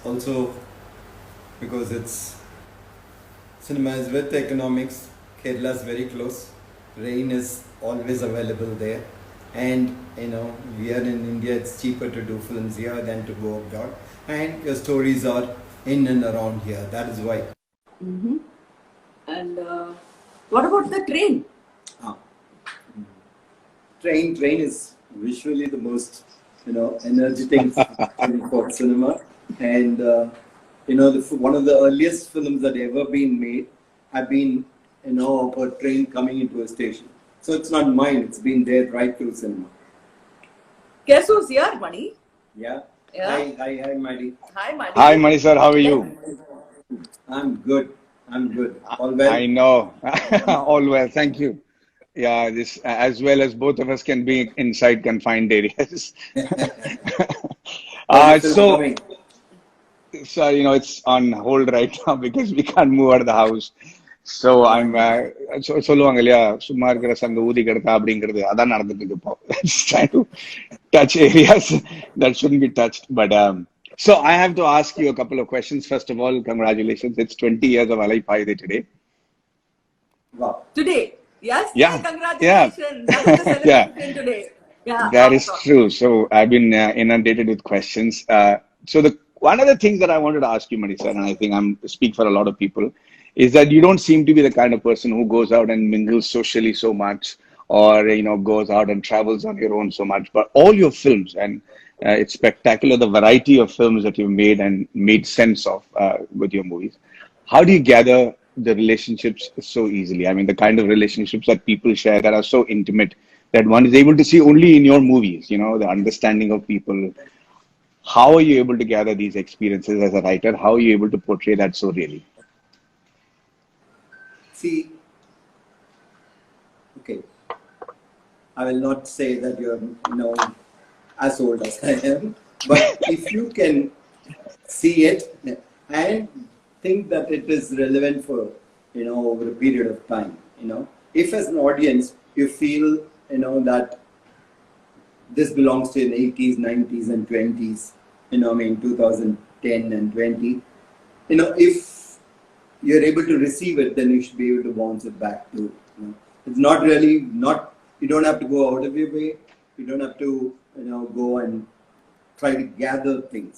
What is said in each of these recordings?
also because it's cinema is with economics. Kerala is very close. Rain is always available there, and we are in India. It's cheaper to do films here than to go abroad, and your stories are in and around here. That is why. Mm-hmm. And what about the train? Ah. Train is visually the most energetic film for cinema, and one of the earliest films that ever been made have been of a train coming into a station. So it's not mine; it's been there right through cinema. Guess who's here, Mani? Yeah. Yeah. Hi, Madi. Hi, Mani. Hi, Mani sir. How are you? I'm good. All well. I know. All well. Thank you. Yeah, this as well as both of us can be inside confined areas. How's the film So, coming? it's on hold right now because we can't move out of the house. So I'm சொல்லுவாங்க இல்லையா சும்மா இருக்கிற சங்க ஊதி கிடக்கா அப்படிங்கிறது அதான் நடந்துட்டு இருக்கு இப்போ. Trying to touch areas that shouldn't be touched. But so I have to ask you a couple of questions. First of all, congratulations. It's 20 years of Alai Paide today. Wow. Today. Yes. Yeah. Congratulations. That is the celebration today. Yeah. That is true. So I've been inundated with questions. So one of the things that I wanted to ask you, Mani sir, and I think I'm speak for a lot of people, is that you don't seem to be the kind of person who goes out and mingles socially so much, or goes out and travels on your own so much. But all your films, and it's spectacular, the variety of films that you've made and made sense of with your movies. How do you gather the relationships so easily? I mean, the kind of relationships that people share that are so intimate that one is able to see only in your movies, the understanding of people. How are you able to gather these experiences as a writer? How are you able to portray that so really? See, okay, I will not say that you're, as old as I am, but if you can see it and think that it is relevant for, over a period of time, if as an audience you feel, that this belongs to the 80s, 90s and 20s, 2010 and 20, if you're able to receive it, then you should be able to bounce it back to, it's not really, you don't have to go out of your way. You don't have to, go and try to gather things.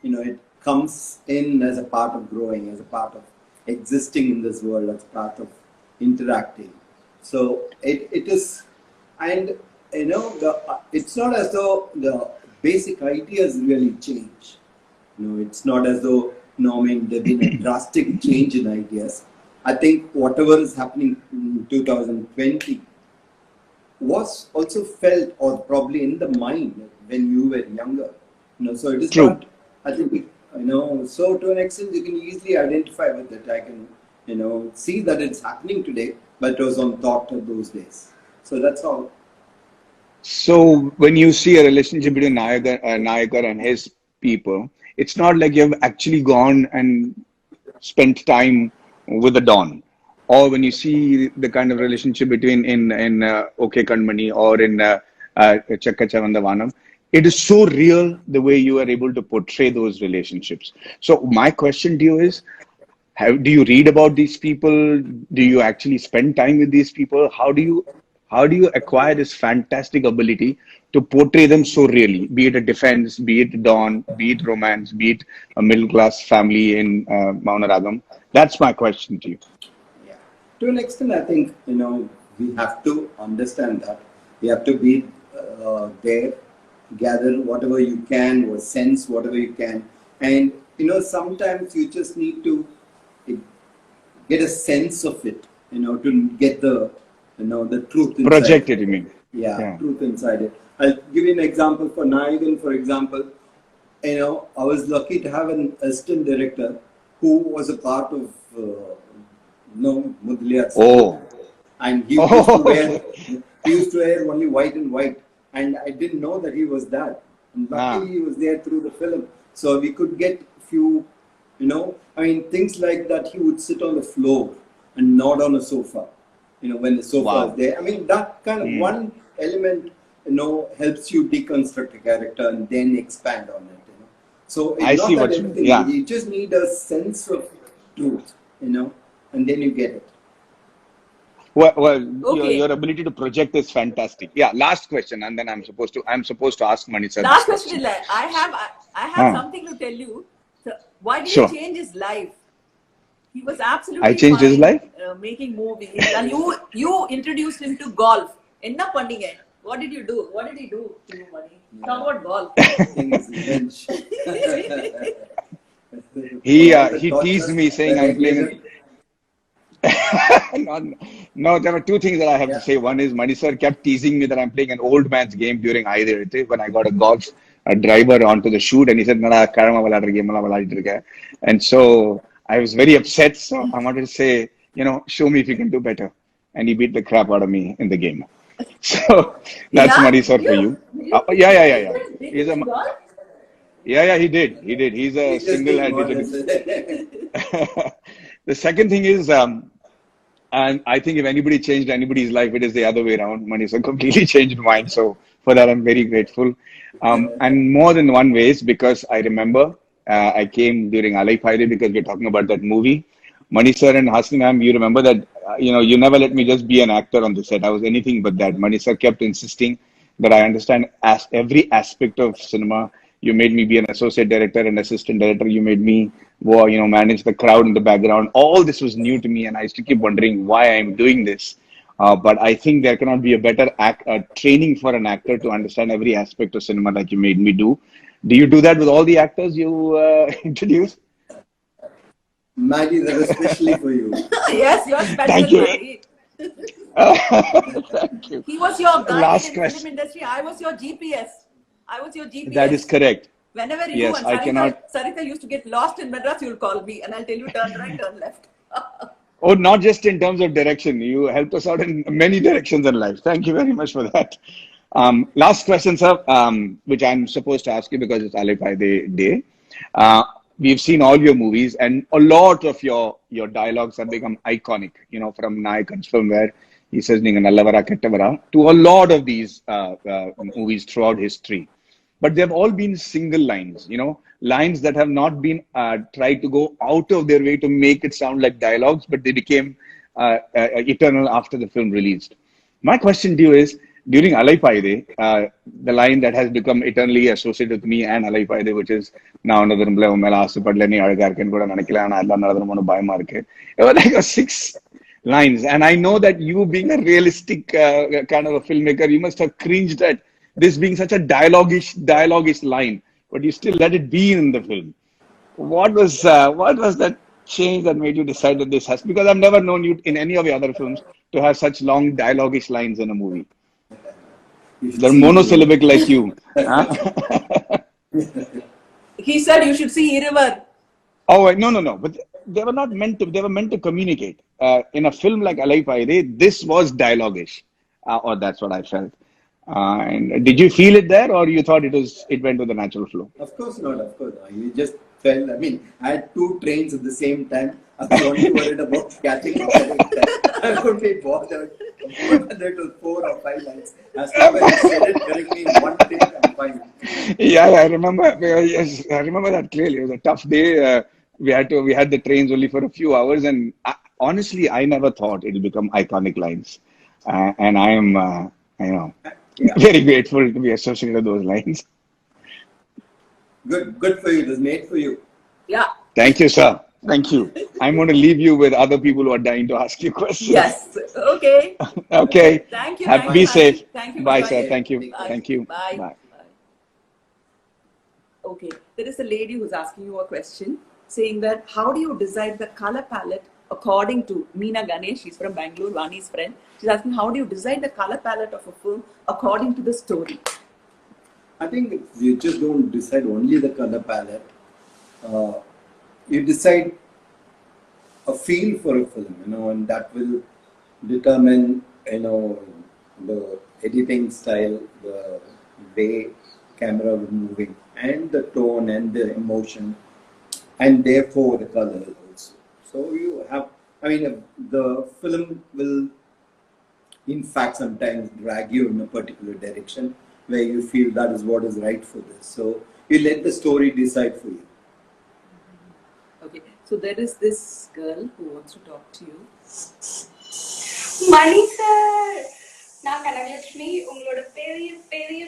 It comes in as a part of growing, as a part of existing in this world, as a part of interacting. So it is, and, it's not as though the basic ideas really change. It's not as though, there's been a drastic change in ideas. I think whatever is happening in 2020 was also felt or probably in the mind when you were younger. So it is True. not, I think, so to an extent you can easily identify with it. I can, see that it's happening today, but it was on thought of those days. So that's all. So when you see a relationship between Nayakar and his people, it's not like you've actually gone and spent time with the Don. Or when you see the kind of relationship between in OK Kanmani or in Chakka Chavandavanam, it is so real the way you are able to portray those relationships. So my question to you is, do you read about these people? Do you actually spend time with these people? How do you acquire this fantastic ability to portray them so really? Be it a defense, be it dawn, be it romance, be it a middle class family in Maunaragam. That's my question to you. Yeah. To an extent, I think, we have to understand that. We have to be there, gather whatever you can, or sense whatever you can. And, sometimes you just need to get a sense of it, to get the truth inside. Project it, you mean? Yeah, truth inside it. I'll give you an example for Nayagan, for example. I was lucky to have an assistant director who was a part of, Mudliya. Oh. And he used to wear only white and white. And I didn't know that he was that. And luckily he was there through the film. So we could get few, things like that. He would sit on the floor and not on a sofa, when the sofa is there. That kind of one element, helps you deconstruct a character and then expand on it. So I it's not see that what you mean. everything, Yeah. you just need a sense of truth, and then you get it. Well, Okay. your ability to project is fantastic. Yeah. Last question, and then I'm supposed to ask Mani sir this Last question question. is like, I have Huh. something to tell you. So why did he Sure. change his life? He was I absolutely changed his fine life. making movies, and you introduced him to golf. Enna pandinga? What did you do? What did he do to you, Mani? Talk about golf. I think it's revenge. For He all the he teased tortures me saying that I I'm gave playing. him. No, no, there were two things that I have to Yeah. say. One is Mani sir kept teasing me that I'm playing an old man's game during either when I got a driver onto the shoot, and he said, "Nada, karma விளையாடுற game எல்லாம் விளையாடிட்டு இருக்க." And so I was very upset. So I wanted to say, show me if you can do better. And he beat the crap out of me in the game. So that's Yeah, Mani sir for you. Yeah, yeah, yeah, yeah. did He's you a play golf? Yeah, yeah. He did. He did. He's a He's just being single-handedly. honest. The second thing is, and I think if anybody changed anybody's life, it is the other way around. Manisha completely changed mine. So for that, I'm very grateful. And more than one ways, because I remember I came during Alai Friday because we're talking about that movie. Mani sir and Hasni ma'am, you remember that, you never let me just be an actor on the set. I was anything but that. Mani sir kept insisting that I understand every aspect of cinema. You made me be an associate director and assistant director. You made me, manage the crowd in the background. All this was new to me, and I used to keep wondering why I'm doing this. But I think there cannot be a better training for an actor to understand every aspect of cinema that you made me do. Do you do that with all the actors you introduce? Maggie, that was especially for you. Yes, you're Thank special, you. Maggie. Thank you. He was your guide Last in film question. industry. I was your GPS. I was your That is GPS. correct. Whenever you Yes, and I cannot. Sarita used to get lost in Madras, you'll call me and I'll tell you turn right, turn left. Oh, not just in terms of direction. You helped us out in many directions in life. Thank you very much for that. Last question, sir, which I'm supposed to ask you because it's Alai Day. Uh, we've seen all your movies, and a lot of your dialogues have become iconic. From Nayakan's film where he says "Ninga nallavara kettavara" to a lot of these movies throughout history. But they've all been single lines, lines that have not been tried to go out of their way to make it sound like dialogues, but they became eternal after the film released. My question to you is, during Alai Paide, the line that has become eternally associated with me and Alai Paide, which is now another it was like a six lines. And I know that you being a realistic kind of a filmmaker, you must have cringed at this being such a dialogue-ish line, but you still let it be in the film. What was that change that made you decide that this has? Because I've never known you in any of your other films to have such long dialogue-ish lines in a movie. You should They're see you. monosyllabic like you. Huh? He said you should see Irivar. Oh, wait, no, no, no. But they were not meant to. They were meant to communicate. In a film like Alai Paide, this was dialogue-ish, or that's what I felt. And did you feel it there, or you thought it went with the natural flow? Of course not, of course not. You just felt, I mean, I had two trains at the same time. I was only worried about catching the correct time. I couldn't be bothered whether it was 4 or 5 lines. As long as you said it correctly in one take, I'm fine. Yeah, I remember. Yes, I remember that clearly. It was a tough day. We had the trains only for a few hours, and honestly, I never thought it'll become iconic lines. And I am, Yeah, very grateful to be associated with those lines. good for you. It was made for you. Yeah. Thank you, sir. Thank you. I'm going to leave you with other people who are dying to ask you questions. Yes. Okay. Okay. Thank you. Have, Thank you, be Maggie. safe. Thank you for Bye, joining. sir. Thank you. Bye. Thank you. Bye. Bye. Bye. Okay. There is a lady who's asking you a question saying that how do you decide the color palette according to Meena Ganesh? She's from Bangalore, Vani's friend. She's asking how do you decide the color palette of a film according to the story? I think you just don't decide only the color palette. You decide a feel for a film, and that will determine, the editing style, the way camera will moving, and the tone and the emotion, and therefore the color also. So you have, I mean, the film will, in fact, sometimes drag you in a particular direction where you feel that is what is right for this. So You let the story decide for you. Okay, so there is this girl who wants to talk to you. Money sir, நான் கனகலட்சுமி உங்களோட பெரிய பெரிய